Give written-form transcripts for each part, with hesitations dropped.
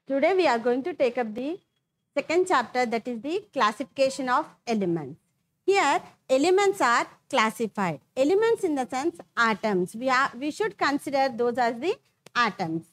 Today we are going to take up the second chapter, that is the classification of elements. Here elements are classified. Elements in the sense atoms. We should consider those as the atoms.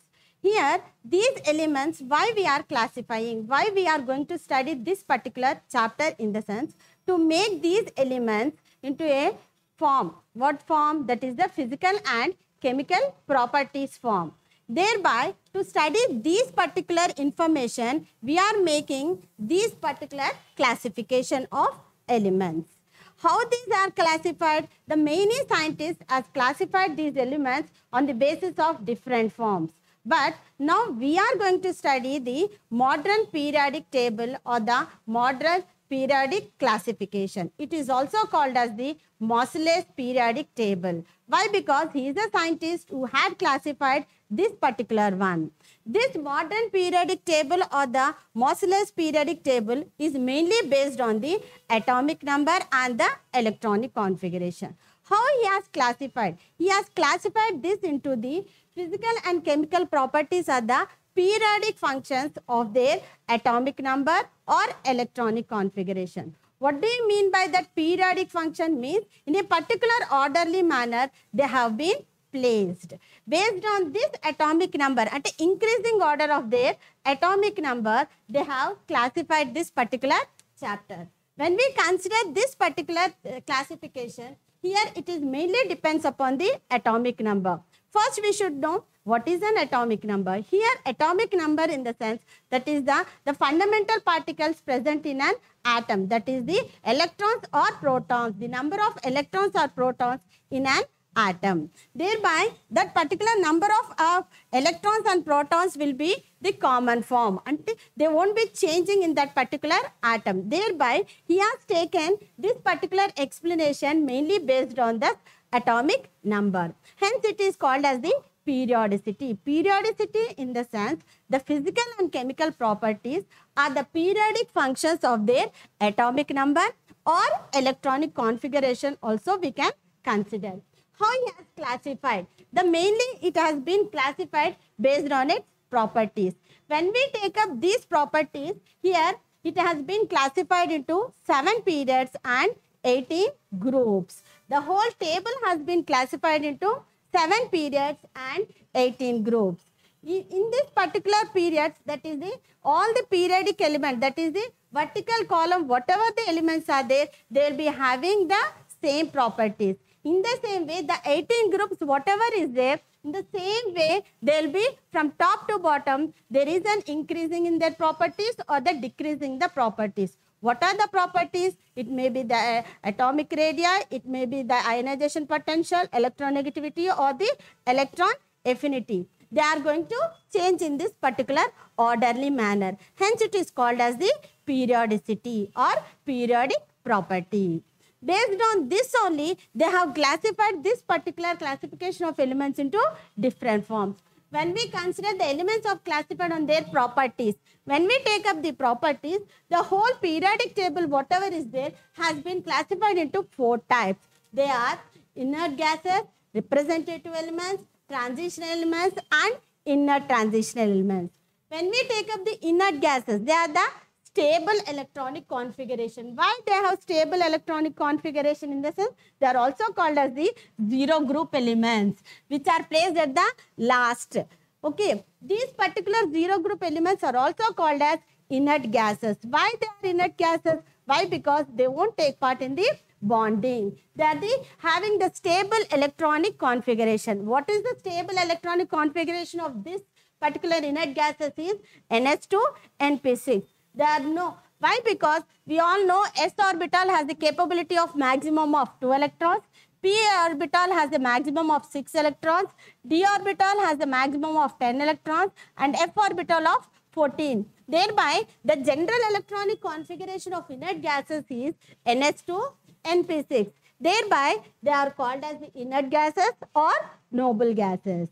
Here these elements, why we are classifying, why we are going to study this particular chapter in the sense to make these elements into a form. What form? That is the physical and chemical properties form. Thereby, to study these particular information, we are making these particular classification of elements. How these are classified? The many scientists have classified these elements on the basis of different forms. But now we are going to study the modern periodic table or the modern periodic classification. It is also called as the Moseley's periodic table. Why? Because he is a scientist who had classified this particular one. This modern periodic table or the Moseley's periodic table is mainly based on the atomic number and the electronic configuration. How he has classified? He has classified this into the physical and chemical properties are the periodic functions of their atomic number or electronic configuration. What do you mean by that? Periodic function means in a particular orderly manner they have been placed. Based on this atomic number, at an increasing order of their atomic number, they have classified this particular chapter. When we consider this particular classification, here it is mainly depends upon the atomic number. First we should know what is an atomic number. Here atomic number in the sense that is the fundamental particles present in an atom, that is the electrons or protons, the number of electrons or protons in an atom. Thereby that particular number of electrons and protons will be the common form and they won't be changing in that particular atom. Thereby he has taken this particular explanation mainly based on the atomic number. Hence it is called as the periodicity. Periodicity in the sense the physical and chemical properties are the periodic functions of their atomic number or electronic configuration also we can consider. How he has classified? Mainly it has been classified based on its properties. When we take up these properties, here it has been classified into 7 periods and 18 groups. The whole table has been classified into 7 periods and 18 groups. In this particular periods, that is all the periodic element, that is the vertical column, whatever the elements are there, they will be having the same properties. In the same way, the 18 groups, whatever is there, in the same way, they will be from top to bottom, there is an increasing in their properties or the decreasing the properties. What are the properties? It may be the atomic radii, it may be the ionization potential, electronegativity or the electron affinity. They are going to change in this particular orderly manner. Hence, it is called as the periodicity or periodic property. Based on this only, they have classified this particular classification of elements into different forms. When we consider the elements of classified on their properties, when we take up the properties, the whole periodic table, whatever is there, has been classified into 4 types. They are inert gases, representative elements, transitional elements, and inert transitional elements. When we take up the inert gases, they are the stable electronic configuration. Why they have stable electronic configuration? In the sense, they are also called as the zero group elements, which are placed at the last. Okay, these particular zero group elements are also called as inert gases. Why they are inert gases? Why? Because they won't take part in the bonding. They are having the stable electronic configuration. What is the stable electronic configuration of this particular inert gases is NH2, NP6. There are no. Why? Because we all know s orbital has the capability of maximum of 2 electrons. P orbital has the maximum of 6 electrons. D orbital has the maximum of 10 electrons. And F orbital of 14. Thereby, the general electronic configuration of inert gases is NH2, NP6. Thereby, they are called as the inert gases or noble gases.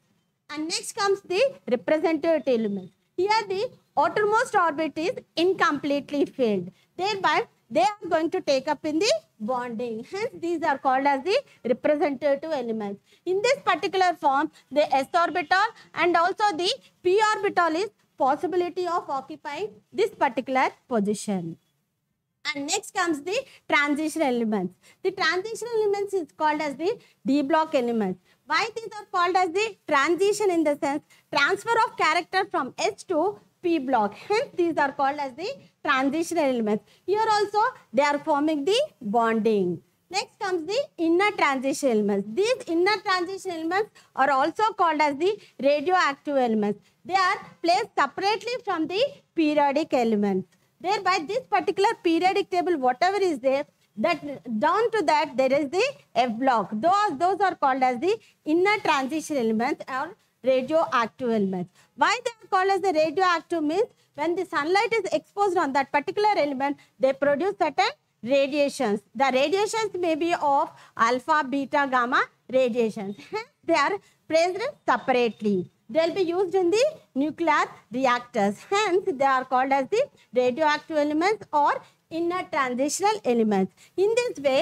And next comes the representative elements. Here the outermost orbit is incompletely filled. Thereby, they are going to take up in the bonding. Hence, these are called as the representative elements. In this particular form, the s orbital and also the p orbital is possibility of occupying this particular position. And next comes the transition elements. The transition elements is called as the D block elements. Why these are called as the transition? In the sense, transfer of character from H to P block. Hence, these are called as the transition elements. Here also, they are forming the bonding. Next comes the inner transition elements. These inner transition elements are also called as the radioactive elements. They are placed separately from the periodic elements. Thereby, this particular periodic table, whatever is there, that down to that there is the F block. Those are called as the inner transition elements or radioactive elements. Why they are called as the radioactive means when the sunlight is exposed on that particular element, they produce certain radiations. The radiations may be of alpha, beta, gamma radiations. Hence, they are placed separately. They will be used in the nuclear reactors. Hence, they are called as the radioactive elements or inner transitional elements. In this way,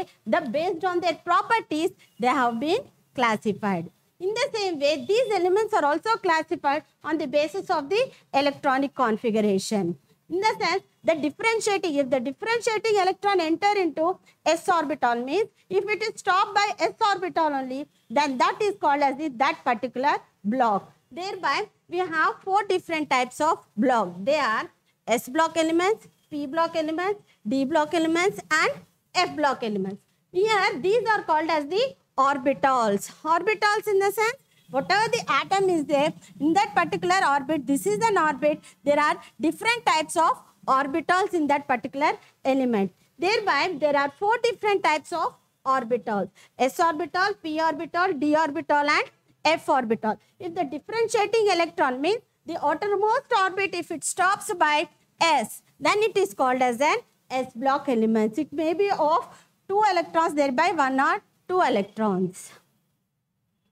based on their properties, they have been classified. In the same way, these elements are also classified on the basis of the electronic configuration. In the sense, if the differentiating electron enter into s orbital means, if it is stopped by s orbital only, then that is called as that particular block. Thereby, we have 4 different types of block. They are S block elements, P block elements, D block elements and F block elements. Here, these are called as the orbitals. Orbitals in the sense, whatever the atom is there, in that particular orbit, this is an orbit, there are different types of orbitals in that particular element. Thereby, there are 4 different types of orbitals. S orbital, P orbital, D orbital and F orbital. If the differentiating electron means the outermost orbit, if it stops by S, then it is called as an S block elements. It may be of 2 electrons, thereby 1 or 2 electrons.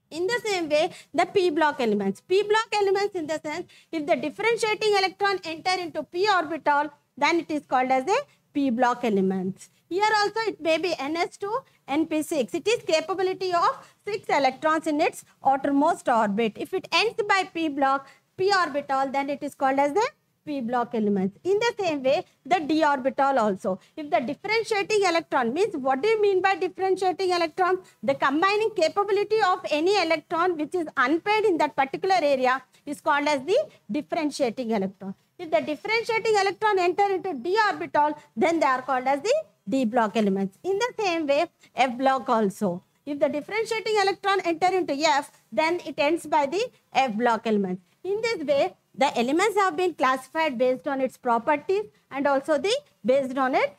In the same way, the P block elements. P block elements in the sense, if the differentiating electron enter into P orbital, then it is called as a P block elements. Here also it may be NS2, NP6. It is capability of 6 electrons in its outermost orbit. If it ends by P block, P orbital, then it is called as the P block elements. In the same way, the D orbital also. If the differentiating electron means, what do you mean by differentiating electron? The combining capability of any electron which is unpaired in that particular area is called as the differentiating electron. If the differentiating electron enter into D orbital, then they are called as the D block elements. In the same way, F block also. If the differentiating electron enter into F, then it ends by the F block elements. In this way, the elements have been classified based on its properties and also based on its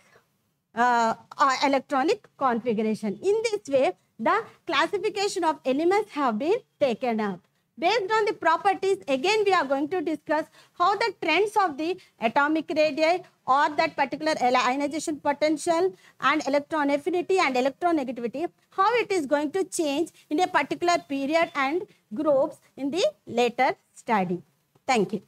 electronic configuration. In this way, the classification of elements have been taken up. Based on the properties, again we are going to discuss how the trends of the atomic radii or that particular ionization potential and electron affinity and electronegativity, how it is going to change in a particular period and groups in the later study. Thank you.